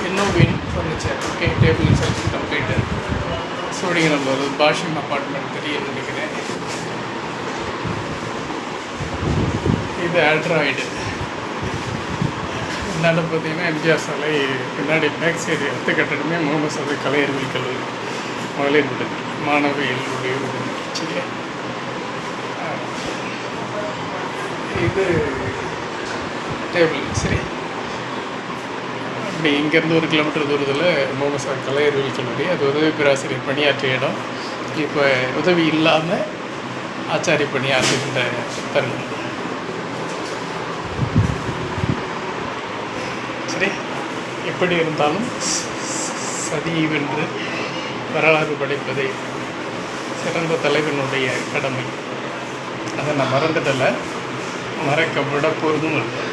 Innovian furniture. Okay, table is also completed. Sholinganallur Bashyam apartment தெரியும்னு நினைக்கிறேன். இது ஆண்ட்ராய்டு. முன்னாடி பார்த்தீங்கன்னா எம்ஜிஆர் சாலை, பின்னாடி பேக் சைடு அடுத்த கட்டடமே முகமது சாலை கலை அறிவியல் கல்லூரி மகளிர் விடுதி, மாணவிகளுடைய விடுதி. சரியா, இது டேபிள். சரி, அப்படி இங்கேருந்து 1 கிலோமீட்டர் தூரத்தில் முகமது சாலை கலை அறிவியல் கல்லூரி, அது உதவி பேராசிரியர் பணியாற்றிய இடம். இப்போ உதவி இல்லாமல் ஆச்சாரிய பணியாற்றுகின்ற தருணம். சரி, எப்படி இருந்தாலும் சதி வென்று வரலாறு படைப்பதை சிறந்த தலைவனுடைய கடமை. அதை நான் மறந்துட்டல, மறக்க விட போகிறதும் இல்லை.